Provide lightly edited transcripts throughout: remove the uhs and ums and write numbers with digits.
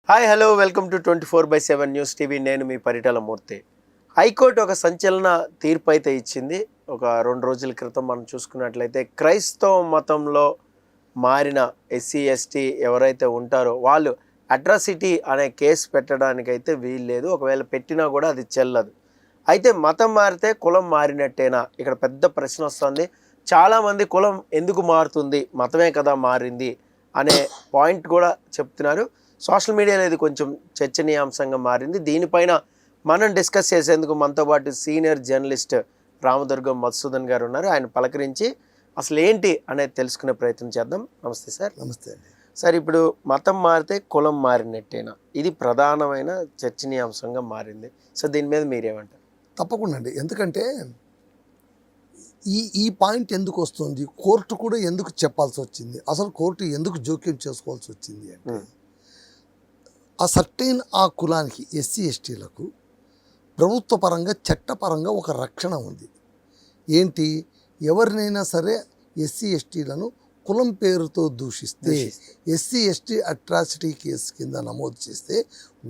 Hi hello welcome to 24/7 news TV. నేను మీ పరిటాల మూర్తి. High court ఒక సంచలన తీర్పు అయితే ఇచ్చింది. ఒక 2 రోజుల క్రితం మనం చూసుకున్నట్లయితే క్రైస్తవ మతంలో మారిన ఎస్సీ ఎస్టీ ఎవరైతే ఉంటారో వాళ్ళు అట్రాసిటీ అనే కేసు పెట్టడానికైతే వీలు లేదు. ఒకవేళ పెట్టినా కూడా అది చెల్లదు. అయితే మతం మారితే కులం మారినట్టేనా? ఇక్కడ పెద్ద ప్రశ్న వస్తుంది. చాలామంది కులం ఎందుకు మారుతుంది, మతమే కదా మారింది అనే పాయింట్ కూడా చెప్తున్నారు. సోషల్ మీడియాలో ఇది కొంచెం చర్చనీయాంశంగా మారింది. దీనిపైన మనం డిస్కస్ చేసేందుకు మనతో పాటు సీనియర్ జర్నలిస్ట్ రామదుర్గం మధుసూదన్ గారు ఉన్నారు. ఆయన పలకరించి అసలు ఏంటి అనేది తెలుసుకునే ప్రయత్నం చేద్దాం. నమస్తే సార్. నమస్తే అండి. సార్, ఇప్పుడు మతం మారితే కులం మారినట్టేనా? ఇది ప్రధానమైన చర్చనీయాంశంగా మారింది. సో దీని మీద మీరేమంటారు? తప్పకుండా అండి. ఎందుకంటే ఈ పాయింట్ ఎందుకు వస్తుంది, కోర్టు కూడా ఎందుకు చెప్పాల్సి వచ్చింది, అసలు కోర్టు ఎందుకు జోక్యం చేసుకోవాల్సి వచ్చింది అంటే ఆ సర్టైన్ ఆ కులానికి ఎస్సీ ఎస్టీలకు ప్రభుత్వ పరంగా చట్టపరంగా ఒక రక్షణ ఉంది. ఏంటి, ఎవరినైనా సరే ఎస్సీ ఎస్టీలను కులం పేరుతో దూషిస్తే ఎస్సీ ఎస్టీ అట్రాసిటీ కేసు కింద నమోదు చేస్తే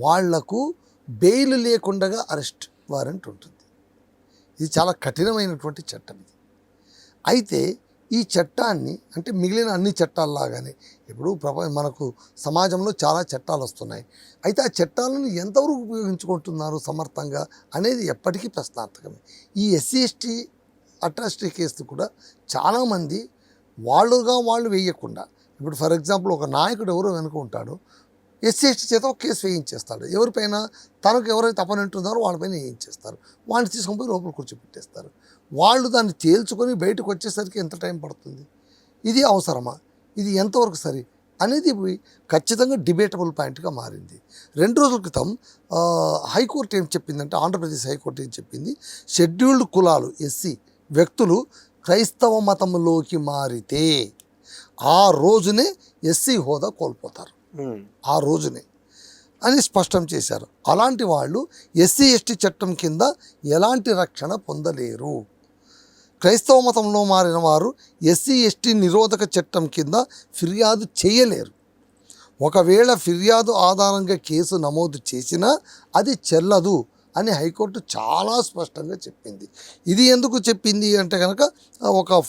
వాళ్లకు బెయిల్ లేకుండా అరెస్ట్ వారెంట్ ఉంటుంది. ఇది చాలా కఠినమైనటువంటి చట్టం ఇది. అయితే ఈ చట్టాన్ని అంటే మిగిలిన అన్ని చట్టాల్లాగానే ఇప్పుడు మనకు సమాజంలో చాలా చట్టాలు వస్తున్నాయి. అయితే ఆ చట్టాలను ఎంతవరకు ఉపయోగించుకుంటున్నారు సమర్థంగా అనేది ఎప్పటికీ ప్రశ్నార్థకమే. ఈ ఎస్సీ ఎస్టీ అట్రాసిటీ కేసు కూడా చాలామంది వాళ్ళు వేయకుండా, ఇప్పుడు ఫర్ ఎగ్జాంపుల్ ఒక నాయకుడు ఎవరో వెనుక ఉంటాడో ఎస్సీ ఎస్టీ చేత ఒక కేసు వేయించేస్తాడు. ఎవరిపైన తనకు ఎవరైతే అపనెంటున్నారో వాళ్ళపైన వేయించేస్తారు. వాడిని తీసుకొని పోయి లోపల కూర్చోబెట్టేస్తారు. వాళ్ళు దాన్ని తేల్చుకొని బయటకు వచ్చేసరికి ఎంత టైం పడుతుంది? ఇది అవసరమా? ఇది ఎంతవరకు సరి అనేది ఖచ్చితంగా డిబేటబుల్ పాయింట్గా మారింది. 2 రోజుల క్రితం హైకోర్టు ఏం చెప్పిందంటే, ఆంధ్రప్రదేశ్ హైకోర్టు ఏం చెప్పింది, షెడ్యూల్డ్ కులాలు ఎస్సీ వ్యక్తులు క్రైస్తవ మతంలోకి మారితే ఆ రోజునే ఎస్సీ హోదా కోల్పోతారు, ఆ రోజునే అని స్పష్టం చేశారు. అలాంటి వాళ్ళు ఎస్సీ ఎస్టీ చట్టం కింద ఎలాంటి రక్షణ పొందలేరు. క్రైస్తవ మతంలో మారిన వారు ఎస్సీ ఎస్టీ నిరోధక చట్టం కింద ఫిర్యాదు చేయలేరు. ఒకవేళ ఫిర్యాదు ఆధారంగా కేసు నమోదు చేసినా అది చెల్లదు అని హైకోర్టు చాలా స్పష్టంగా చెప్పింది. ఇది ఎందుకు చెప్పింది అంటే కనుక ఒక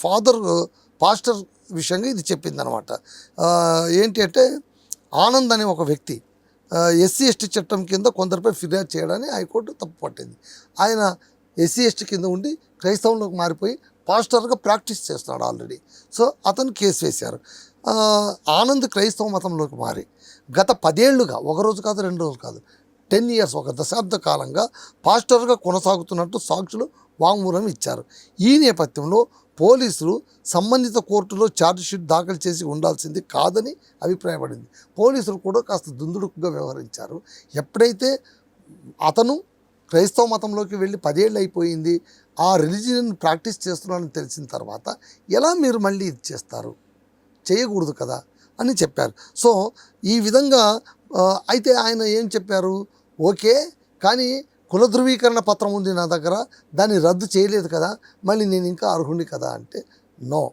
పాస్టర్ విషయంగా ఇది చెప్పింది అనమాట. ఏంటి అంటే, ఆనంద్ అనే ఒక వ్యక్తి ఎస్సీ ఎస్టీ చట్టం కింద కొందరిపై ఫిర్యాదు చేయడాన్ని హైకోర్టు తప్పు పట్టింది. ఆయన ఎస్సీ ఎస్టీ కింద ఉండి క్రైస్తవంలోకి మారిపోయి పాస్టర్గా ప్రాక్టీస్ చేస్తున్నాడు ఆల్రెడీ. సో అతను కేసు వేశారు. ఆనంద్ క్రైస్తవ మతంలోకి మారి గత 10 ఏళ్లుగా, 1 రోజు కాదు 2 రోజులు కాదు, 10 years, 1 దశాబ్ద కాలంగా పాస్టర్గా కొనసాగుతున్నట్టు సాక్షులు వాంగ్మూలం ఇచ్చారు. ఈ నేపథ్యంలో పోలీసులు సంబంధిత కోర్టులో ఛార్జ్షీట్ దాఖలు చేసి ఉండాల్సింది కాదని అభిప్రాయపడింది. పోలీసులు కూడా కాస్త దుందుడుకుగా వ్యవహరించారు. ఎప్పుడైతే అతను క్రైస్తవ మతంలోకి వెళ్ళి 10 ఏళ్ళు అయిపోయింది, ఆ రిలీజియన్ ప్రాక్టీస్ చేస్తున్నాడని తెలిసిన తర్వాత ఎలా మీరు మళ్ళీ ఇది చేస్తారు, చేయకూడదు కదా అని చెప్పారు. సో ఈ విధంగా అయితే ఆయన ఏం చెప్పారు, ఓకే కానీ కుల ధృవీకరణ పత్రం ఉంది నా దగ్గర, దాన్ని రద్దు చేయలేదు కదా, మళ్ళీ నేను ఇంకా అర్హుడిని కదా అంటే, నో,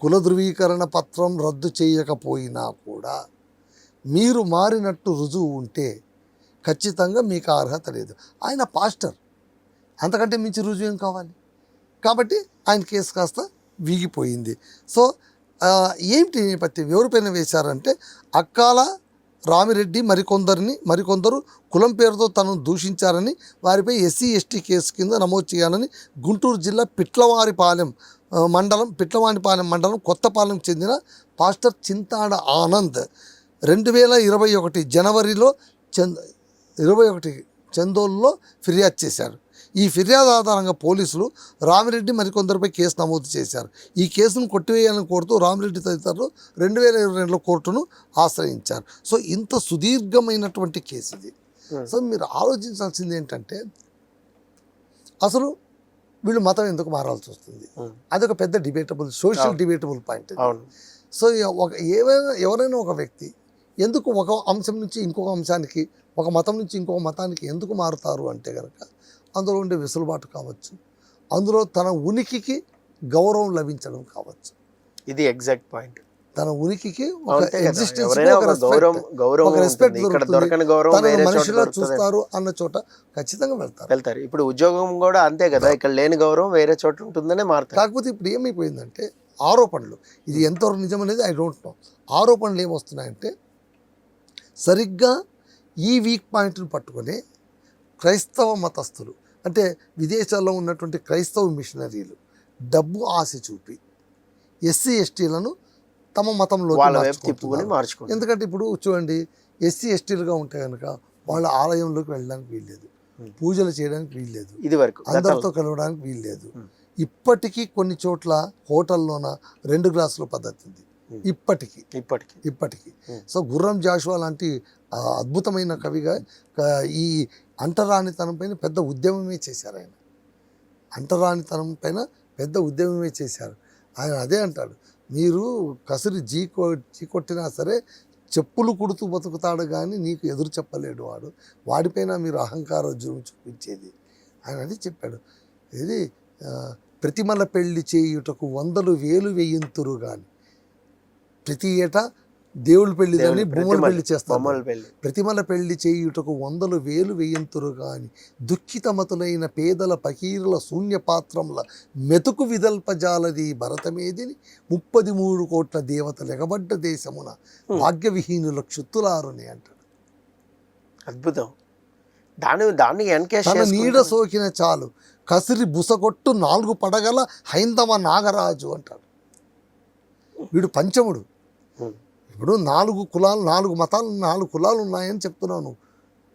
కుల ధృవీకరణ పత్రం రద్దు చేయకపోయినా కూడా మీరు మారినట్టు రుజువు ఉంటే ఖచ్చితంగా మీకు అర్హత లేదు. ఆయన పాస్టర్, అంతకంటే మించి రుజువు ఏం కావాలి? కాబట్టి ఆయన కేసు కాస్త వీగిపోయింది. సో ఏంటి నేపథ్యం, ఎవరిపైన వేశారంటే అక్కాల రామిరెడ్డి మరికొందరు కులం పేరుతో తనను దూషించారని వారిపై ఎస్సీ ఎస్టీ కేసు కింద నమోదు చేయాలని గుంటూరు జిల్లా పిట్లవానిపాలెం మండలం కొత్తపాలెంకు చెందిన పాస్టర్ చింతాడ ఆనంద్ 2021 జనవరిలో 21 చందోల్లో ఫిర్యాదు చేశారు. ఈ ఫిర్యాదు ఆధారంగా పోలీసులు రామిరెడ్డి మరికొందరిపై కేసు నమోదు చేశారు. ఈ కేసును కొట్టివేయాలని కోరుతూ రామిరెడ్డి తదితరులు 2022లో కోర్టును ఆశ్రయించారు. సో ఇంత సుదీర్ఘమైనటువంటి కేసు ఇది. సో మీరు ఆలోచించాల్సింది ఏంటంటే, అసలు వీళ్ళు మతం ఎందుకు మారాల్సి వస్తుంది? అదొక పెద్ద సోషల్ డిబేటబుల్ పాయింట్. సో ఎవరైనా ఒక వ్యక్తి ఎందుకు ఒక అంశం నుంచి ఇంకొక అంశానికి, ఒక మతం నుంచి ఇంకొక మతానికి ఎందుకు మారుతారు అంటే కనుక, అందులో ఉండే వెసులుబాటు కావచ్చు, అందులో తన ఉనికికి గౌరవం లభించడం కావచ్చు. ఇది ఎగ్జాక్ట్ పాయింట్. తన ఉనికికి ఒక అంతే కదా. ఎగ్జిస్టెన్స్ ఎవరైనా ఒక గౌరవం రెస్పెక్ట్ ఉంటుంది. ఇక్కడ దొరకని గౌరవం తన వేరే చోట మనిషిగా దొరుకుతుంది. చూస్తారు అన్న చోట ఖచ్చితంగా వెళ్తారు. ఇప్పుడు ఉద్యోగం కూడా అంతే కదా, ఇక్కడ లేని గౌరవం వేరే చోట ఉంటుందనే మారుతారు. కాకపోతే ఇప్పుడు ఏమైపోయిందంటే ఆరోపణలు, ఇది ఎంతవరకు నిజం అనేది ఐ డోంట్ నో. ఆరోపణలు ఏమొస్తున్నాయంటే సరిగ్గా ఈ వీక్ పాయింట్ని పట్టుకొని క్రైస్తవ మతస్థులు, అంటే విదేశాల్లో ఉన్నటువంటి క్రైస్తవ మిషనరీలు డబ్బు ఆశ చూపి ఎస్సీ ఎస్టీలను తమ మతంలో మార్చుకుంటారు. ఎందుకంటే ఇప్పుడు చూడండి, ఎస్సీ ఎస్టీలుగా ఉంటే కనుక వాళ్ళ ఆలయంలోకి వెళ్ళడానికి వీల్లేదు, పూజలు చేయడానికి వీల్లేదు, ఇది వరకు అందరితో కలవడానికి వీల్లేదు. ఇప్పటికీ కొన్ని చోట్ల హోటల్లోన 2 గ్లాసుల పద్ధతి ఉంది ఇప్పటికీ. సో గుర్రం జాషువా లాంటి అద్భుతమైన కవిగా ఈ అంటరానితనం పైన పెద్ద ఉద్యమమే చేశారు ఆయన. అంటరానితనం పైన పెద్ద ఉద్యమమే చేశారు ఆయన. అదే అంటాడు, మీరు కసిరి కొట్టినా సరే చెప్పులు కుడుతూ బతుకుతాడు కానీ నీకు ఎదురు చెప్పలేడు వాడు, వాడిపైన మీరు అహంకారోజ్యం చూపించేది ఆయన అది చెప్పాడు. ఇది ప్రతిమల పెళ్లి చేయుటకు 100,000 వేయింతురు కానీ, ప్రతి ఏటా దేవుళ్ళ పెళ్లి కానీ బొమ్మల పెళ్లి చేస్తారు. ప్రతిమల పెళ్లి చేయుటకు 100,000 వేయింతురు కానీ దుఃఖితమతులైన పేదల పకీరుల శూన్యపాత్రముల మెతుకు విదల్పజాలది భరతమేదిని 33 కోట్ల దేవతలు ఎగబడ్డ దేశమున భాగ్యవిహీనుల క్షుత్తులారుని అంటాడు. అద్భుతం. దాన్ని తన నీడ సోకిన చాలు కసిరి బుసగొట్టు 4 పడగల హైందవ నాగరాజు అంటాడు. వీడు పంచముడు. ఇప్పుడు 4 కులాలు, 4 మతాలు, 4 కులాలు ఉన్నాయని చెప్తున్నాను,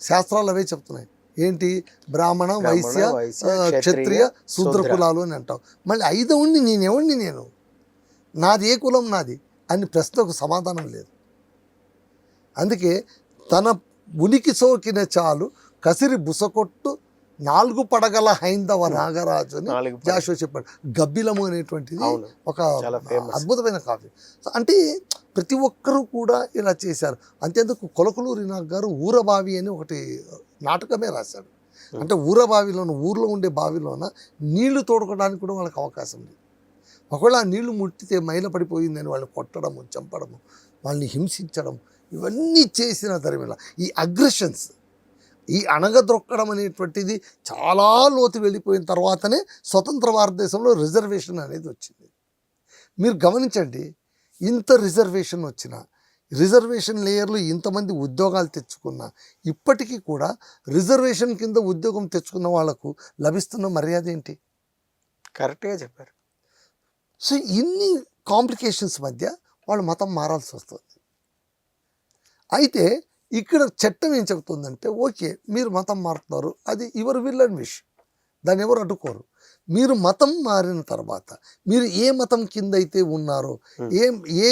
శాస్త్రాలు అవే చెప్తున్నాయి. ఏంటి? బ్రాహ్మణ, వైశ్య, క్షత్రియ, శూద్ర కులాలు అని అంటావు. మళ్ళీ 5వ నేనెవడిని, నాది ఏ కులం నాది అని ప్రశ్నకు సమాధానం లేదు. అందుకే తన ఉనికి సోకిన చాలు కసిరి బుసకొట్టు 4 పడగల హైందవ నాగరాజు అని జాషువా చెప్పాడు. గబ్బిలము అనేటువంటిది ఒక అద్భుతమైన కావ్యం. అంటే ప్రతి ఒక్కరూ కూడా ఇలా చేశారు. అంతేందుకు కొలకలూరి నాగ్ గారు ఊరబావి అని ఒకటి నాటకమే రాశాడు. అంటే ఊర్లో ఉండే బావిలోన నీళ్లు తోడుకోవడానికి కూడా వాళ్ళకి అవకాశం లేదు. ఒకవేళ ఆ నీళ్లు ముట్టితే మైల పడిపోయిందని వాళ్ళని కొట్టడము, చంపడము, వాళ్ళని హింసించడం, ఇవన్నీ చేసిన తరిమిల ఈ అగ్రెషన్స్, ఈ అణగద్రొక్కడం అనేటువంటిది చాలా లోతు వెళ్ళిపోయిన తర్వాతనే స్వతంత్ర భారతదేశంలో రిజర్వేషన్ అనేది వచ్చింది. మీరు గమనించండి, ఇంత రిజర్వేషన్ వచ్చిన, రిజర్వేషన్ లేయర్లు ఇంతమంది ఉద్యోగాలు తెచ్చుకున్నా ఇప్పటికీ కూడా రిజర్వేషన్ కింద ఉద్యోగం తెచ్చుకున్న వాళ్లకు లభిస్తున్న మర్యాద ఏంటి? కరెక్ట్గా చెప్పారు. సో ఇన్ని కాంప్లికేషన్స్ మధ్య వాళ్ళు మతం మారాల్సి వస్తుంది. అయితే ఇక్కడ చట్టం ఏం చెబుతుందంటే, ఓకే మీరు మతం మారుతున్నారు, అది యువర్ విల్ అండ్ విష్, దాన్ని ఎవరు అడ్డుకోరు. మీరు మతం మారిన తర్వాత మీరు ఏ మతం కింద అయితే ఉన్నారో, ఏ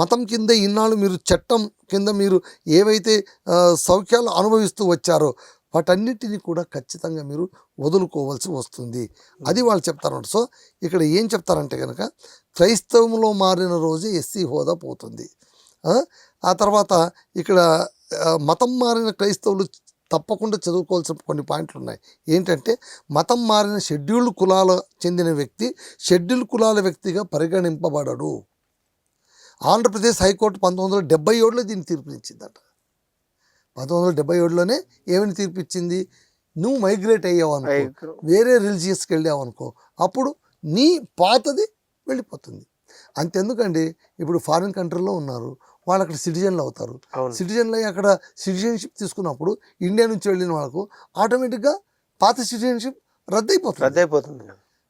మతం కింద ఇన్నాళ్ళు మీరు చట్టం కింద మీరు ఏవైతే సౌఖ్యాలు అనుభవిస్తూ వచ్చారో వాటన్నిటిని కూడా ఖచ్చితంగా మీరు వదులుకోవాల్సి వస్తుంది. అది వాళ్ళు చెప్తారంట. సో ఇక్కడ ఏం చెప్తారంటే కనుక, క్రైస్తవంలో మారిన రోజే ఎస్సీ హోదా పోతుంది. ఆ తర్వాత ఇక్కడ మతం మారిన క్రైస్తవులు తప్పకుండా చదువుకోవాల్సిన కొన్ని పాయింట్లు ఉన్నాయి. ఏంటంటే, మతం మారిన షెడ్యూల్డ్ కులాల చెందిన వ్యక్తి షెడ్యూల్డ్ కులాల వ్యక్తిగా పరిగణింపబడడు. ఆంధ్రప్రదేశ్ హైకోర్టు 1977లో దీన్ని తీర్పునిచ్చిందట. 1977లోనే ఏమని తీర్పిచ్చింది? నువ్వు మైగ్రేట్ అయ్యావు అనుకో, వేరే రిలీజియస్కి వెళ్ళావు అనుకో, అప్పుడు నీ పాతది వెళ్ళిపోతుంది. అంతెందుకండి, ఇప్పుడు ఫారిన్ కంట్రీలో ఉన్నారు, వాళ్ళు అక్కడ సిటిజన్లు అవుతారు. సిటిజన్లు అయ్యి అక్కడ సిటిజన్షిప్ తీసుకున్నప్పుడు ఇండియా నుంచి వెళ్ళిన వాళ్ళకు ఆటోమేటిక్గా పాత సిటిజన్షిప్ రద్దయిపోతుంది.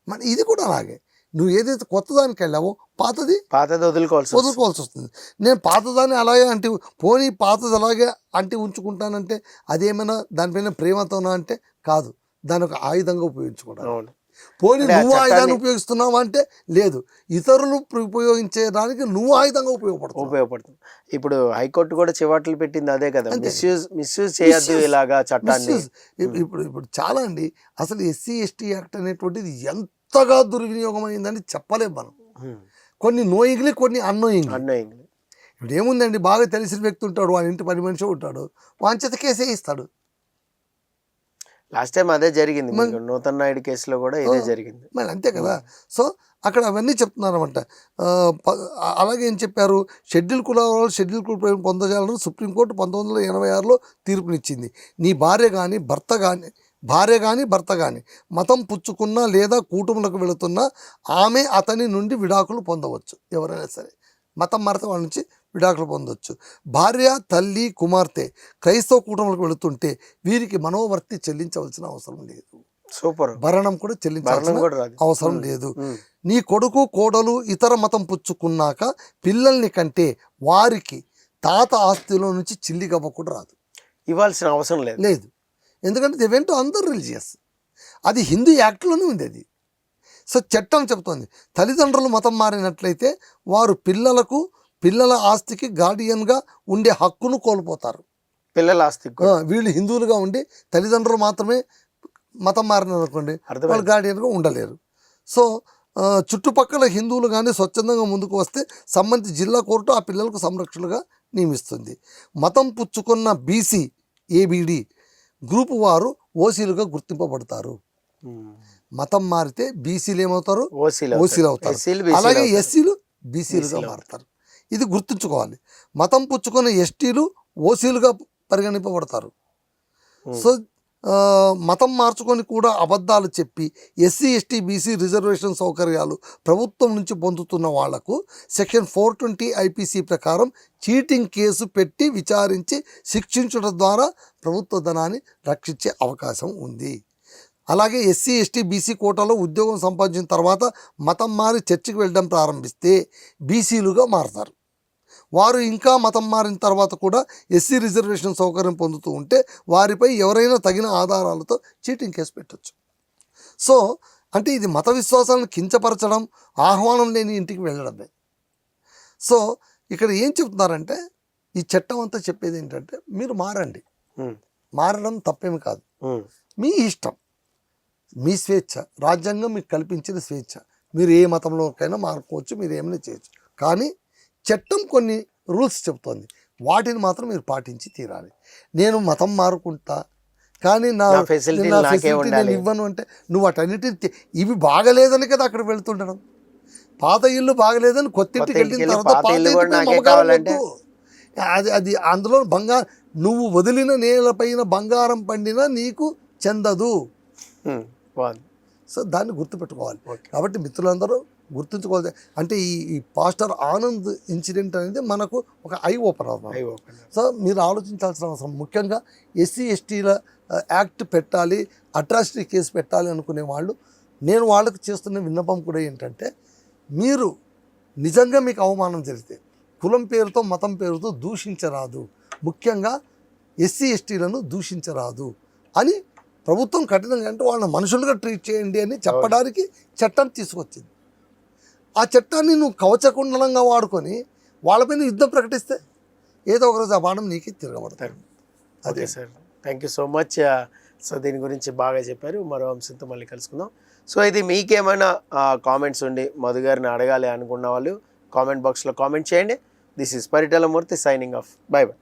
మరి ఇది కూడా అలాగే, నువ్వు ఏదైతే కొత్త దానికి వెళ్ళావో పాతది వదులుకోవాల్సి వస్తుంది. నేను పాతదాన్ని అలాగే అంటే పోనీ పాతది అలాగే అంటే ఉంచుకుంటానంటే అదేమైనా దానిపైన ప్రేమతోనా అంటే కాదు, దాని ఒక ఆయుధంగా ఉపయోగించుకుంటాను. పోనీ నువ్వు ఆయుధాన్ని ఉపయోగిస్తున్నావు అంటే లేదు, ఇతరులు ఉపయోగించేదానికి నువ్వు ఆయుధంగా ఉపయోగపడుతుంది. ఇప్పుడు హైకోర్టు కూడా చివాట్లు పెట్టింది అదే కదా, మిస్యూజ్ చేయొద్దు ఇలాగా చట్టాన్ని. ఇప్పుడు చాలా అండి, అసలు ఎస్సీ ఎస్టీ యాక్ట్ అనేటువంటిది ఎంతగా దుర్వినియోగం అయిందని చెప్పలేము మనం. కొన్ని నోయింగ్లీ, కొన్ని అన్నోయింగ్లీ. ఇప్పుడు ఏముందండి, బాగా తెలిసిన వ్యక్తి ఉంటాడు, వాడి ఇంటి 10 మనిషి ఉంటాడు, వాని చేత కేసే ఇస్తాడు. లాస్ట్ టైం అదే జరిగింది, నూతన్ నాయుడు కేసులో కూడా ఇదే జరిగింది. మరి అంతే కదా. సో అక్కడ అవన్నీ చెప్తున్నారన్నమాట. అలాగే ఏం చెప్పారు, షెడ్యూల్ కులాల వాళ్ళు షెడ్యూల్ కుల ప్రయోజనం పొందజాలని సుప్రీంకోర్టు 1986లో తీర్పునిచ్చింది. నీ భార్య కానీ భర్త కానీ మతం పుచ్చుకున్నా లేదా కూటములకు వెళుతున్నా ఆమె అతని నుండి విడాకులు పొందవచ్చు. ఎవరైనా సరే మతం మారితే వాళ్ళ నుంచి విడాకులు పొందవచ్చు. భార్య, తల్లి, కుమార్తె క్రైస్తవ కూటములకు వెళుతుంటే వీరికి మనోవర్తి చెల్లించవలసిన అవసరం లేదు. సూపర్. భరణం కూడా చెల్లించాల్సిన అవసరం లేదు. ఉమ్. నీ కొడుకు కోడలు ఇతర మతం పుచ్చుకున్నాక పిల్లల్ని కంటే వారికి తాత ఆస్తిలో నుంచి చిల్లిగవ్వ కూడా రాదు, ఇవ్వాల్సిన అవసరం లేదు. ఎందుకంటే ది వెంట్ అందరు రిలీజియస్. అది హిందూ యాక్ట్లోనే ఉంది అది. సో చట్టం చెప్తోంది తల్లిదండ్రులు మతం మారినట్లయితే వారు పిల్లల ఆస్తికి గార్డియన్గా ఉండే హక్కును కోల్పోతారు. పిల్లల ఆస్తి వీళ్ళు హిందువులుగా ఉండి తల్లిదండ్రులు మాత్రమే మతం మారిననుకోండి, వాళ్ళు గార్డియన్గా ఉండలేరు. సో చుట్టుపక్కల హిందువులు కానీ స్వచ్ఛందంగా ముందుకు వస్తే సంబంధిత జిల్లా కోర్టు ఆ పిల్లలకు సంరక్షణగా నియమిస్తుంది. మతం పుచ్చుకున్న బీసీ, ఏబిడి గ్రూపు వారు ఓసీలుగా గుర్తింపబడతారు. మతం మారితే బీసీలు ఏమవుతారు, ఓసీలు అవుతారు. అలాగే ఎస్సీలు బీసీలుగా మారుతారు. ఇది గుర్తుంచుకోవాలి. మతం పుచ్చుకున్న ఎస్టీలు ఓసీలుగా పరిగణింపబడతారు. సో మతం మార్చుకొని కూడా అబద్ధాలు చెప్పి ఎస్సీ, ఎస్టీ, బీసీ రిజర్వేషన్ సౌకర్యాలు ప్రభుత్వం నుంచి పొందుతున్న వాళ్లకు సెక్షన్ 420 ఐపీసీ ప్రకారం చీటింగ్ కేసు పెట్టి విచారించి శిక్షించడం ద్వారా ప్రభుత్వ ధనాన్ని రక్షించే అవకాశం ఉంది. అలాగే ఎస్సీ, ఎస్టీ, బీసీ కోటాలో ఉద్యోగం సంపాదించిన తర్వాత మతం మారి చర్చికి వెళ్ళడం ప్రారంభిస్తే బీసీలుగా మారతారు. వారు ఇంకా మతం మారిన తర్వాత కూడా ఎస్సీ రిజర్వేషన్ సౌకర్యం పొందుతూ ఉంటే వారిపై ఎవరైనా తగిన ఆధారాలతో చీటింగ్ కేసు పెట్టవచ్చు. సో అంటే ఇది మత విశ్వాసాలను కించపరచడం, ఆహ్వానం లేని ఇంటికి వెళ్ళడమే. సో ఇక్కడ ఏం చెప్తున్నారంటే ఈ చట్టం అంతా చెప్పేది ఏంటంటే మీరు మారండి, మారడం తప్పేమి కాదు, మీ ఇష్టం, మీ స్వేచ్ఛ, రాజ్యాంగం మీకు కల్పించిన స్వేచ్ఛ. మీరు ఏ మతంలోకైనా మారుకోవచ్చు, మీరు ఏమైనా చేయొచ్చు. కానీ చట్టం కొన్ని రూల్స్ చెప్తోంది, వాటిని మాత్రం మీరు పాటించి తీరాలి. నేను మతం మారుకుంటా కానీ నా ఫెసిలిటీ నేను ఇవ్వను అంటే నువ్వు వాటన్నిటిని ఇవి బాగలేదని కదా అక్కడ వెళ్తుండడం. పాత ఇల్లు బాగలేదని కొత్త ఇంటికి వెళ్ళిన తర్వాత అది అందులో నువ్వు వదిలిన నేలపైన బంగారం పండినా నీకు చెందదు. సో దాన్ని గుర్తుపెట్టుకోవాలి. కాబట్టి మిత్రులందరూ గుర్తుంచుకోవాలి. అంటే ఈ పాస్టర్ ఆనంద్ ఇన్సిడెంట్ అనేది మనకు ఒక ఐ ఓపెనర్ అన్నమాట. సో మీరు ఆలోచించాల్సిన అవసరం, ముఖ్యంగా ఎస్సీ ఎస్టీల యాక్ట్ పెట్టాలి, అట్రాసిటీ కేసు పెట్టాలి అనుకునే వాళ్ళు, నేను వాళ్ళకు చేస్తున్న విన్నపం కూడా ఏంటంటే మీరు నిజంగా మీకు అవమానం జరిగితే కులం పేరుతో మతం పేరుతో దూషించరాదు, ముఖ్యంగా ఎస్సీ ఎస్టీలను దూషించరాదు అని ప్రభుత్వం కఠినంగా, అంటే వాళ్ళని మనుషులుగా ట్రీట్ చేయండి అని చెప్పడానికి చట్టం తీసుకొచ్చింది. ఆ చట్టాన్ని నువ్వు కవచకుండలంగా వాడుకొని వాళ్ళపైన యుద్ధం ప్రకటిస్తే ఏదో ఒకరోజు ఆ బాణం నీకే తిరగబడతాడు. అదే sir, thank you so much. So దీని గురించి బాగా చెప్పారు. మరో అంశంతో మళ్ళీ కలుసుకుందాం. సో ఇది మీకేమైనా కామెంట్స్ ఉండి మధు గారిని అడగాలి అనుకున్న వాళ్ళు కామెంట్ బాక్స్లో కామెంట్ చేయండి. This is Paritala Murthy signing off. By by.